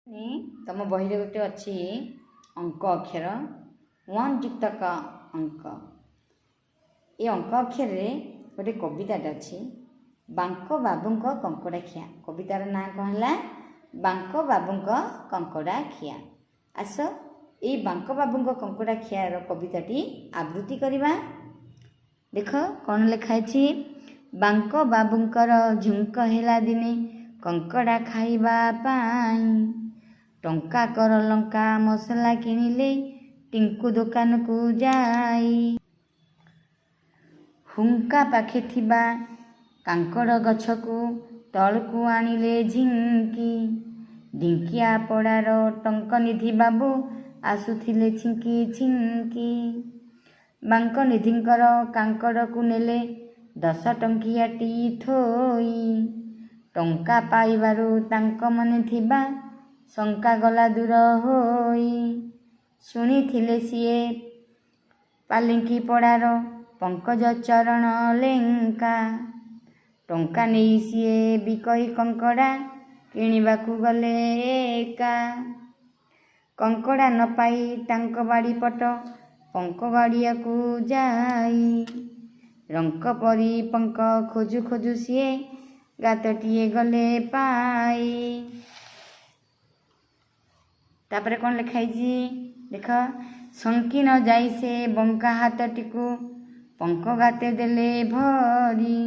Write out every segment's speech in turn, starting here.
ତମ ବହିରେ ଗୋଟେ ଅଛି ଅଙ୍କ ଅକ୍ଷର 1 ଯୁକ୍ତ କ ଅଙ୍କ। ଏ ଅଙ୍କ ଅକ୍ଷରରେ ଗୋଟେ କବିତାଟା ଅଛି, ବାଙ୍କ ବାବୁଙ୍କ କଙ୍କଡ଼ା ଖିଆ। କବିତାର ନାଁ କ'ଣ ହେଲା? ବାଙ୍କ ବାବୁଙ୍କ କଙ୍କଡ଼ା ଖିଆ। ଆସ ଏଇ ବାଙ୍କ ବାବୁଙ୍କ କଙ୍କଡ଼ା ଖିଆର କବିତାଟି ଆବୃତ୍ତି କରିବା। ଦେଖ କ'ଣ ଲେଖା ଅଛି। ବାଙ୍କ ବାବୁଙ୍କର ଝୁଙ୍କ ହେଲା ଦିନେ କଙ୍କଡ଼ା ଖାଇବା ପାଇଁ। ଟଙ୍କା କର ଲଙ୍କା ମସଲା କିଣିଲେ ଟିଙ୍କୁ ଦୋକାନକୁ ଯାଇ। ହୁଙ୍କା ପାଖେ ଥିବା କାଙ୍କଡ଼ ଗଛକୁ ତଳକୁ ଆଣିଲେ ଝିଙ୍କି। ଢିଙ୍କିଆ ପଡ଼ାର ଟଙ୍କନିଧି ବାବୁ ଆସୁଥିଲେ ଛିଙ୍କି ଛିଙ୍କି। ବାଙ୍କ ନିଧିଙ୍କର କାଙ୍କଡ଼କୁ ନେଲେ 10 ଟଙ୍କିଆଟି ଥୋଇ। ଟଙ୍କା ପାଇବାରୁ ତାଙ୍କ ମନେ ଥିବା ଶଙ୍କା ଗଲା ଦୂର ହୋଇ। ଶୁଣିଥିଲେ ସିଏ ପାଲିଙ୍କି ପଡ଼ାର ପଙ୍କଜ ଚରଣ ଲେଙ୍କା। ଟଙ୍କା ନେଇ ସିଏ ବିକଇ କଙ୍କଡ଼ା କିଣିବାକୁ ଗଲେ ଏକା। କଙ୍କଡ଼ା ନ ପାଇ ତାଙ୍କ ବାଡ଼ି ପଟ ପଙ୍କ ଗାଡ଼ିଆକୁ ଯାଇ। ରଙ୍କ ପରି ପଙ୍କ ଖୋଜୁ ଖୋଜୁ ସିଏ ଗାତଟିଏ ଗଲେ ପାଇ। ତାପରେ କ'ଣ ଲେଖା ହେଇଛି ଦେଖ। ଶଙ୍କି ନ ଯାଇ ସେ ବଙ୍କା ହାତଟିକୁ ପଙ୍କ ଗାତେ ଦେଲେ ଭରି।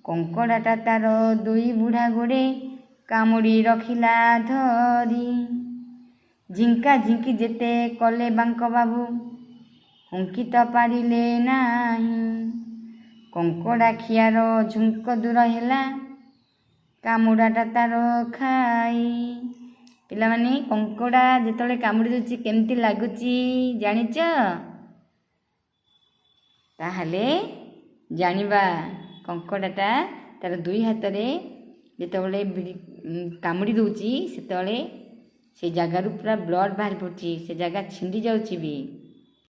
କଙ୍କଡ଼ାଟା ତାର 2 ବୁଢ଼ା ଗୋଡ଼େ କାମୁଡ଼ି ରଖିଲା ଧରି। ଝିଙ୍କା ଝିଙ୍କି ଯେତେ କଲେ ବାଙ୍କ ବାବୁ ହୁଙ୍କି ତ ପାରିଲେ ନାହିଁ। କଙ୍କଡ଼ା ଖିଆର ଝୁଙ୍କ ଦୂର ହେଲା କାମୁଡ଼ାଟା ତାର ଖାଇ। ପିଲାମାନେ, କଙ୍କଡ଼ା ଯେତେବେଳେ କାମୁଡ଼ି ଦେଉଛି କେମିତି ଲାଗୁଛି ଜାଣିଛ? ତାହେଲେ ଜାଣିବା କଙ୍କଡ଼ାଟା ତାର 2 ହାତରେ ଯେତେବେଳେ କାମୁଡ଼ି ଦେଉଛି ସେତେବେଳେ ସେ ଜାଗାରୁ ପୁରା ବ୍ଲଡ଼ ବାହାରି ପଡ଼ୁଛି, ସେ ଜାଗା ଛିଣ୍ଡି ଯାଉଛି ବି।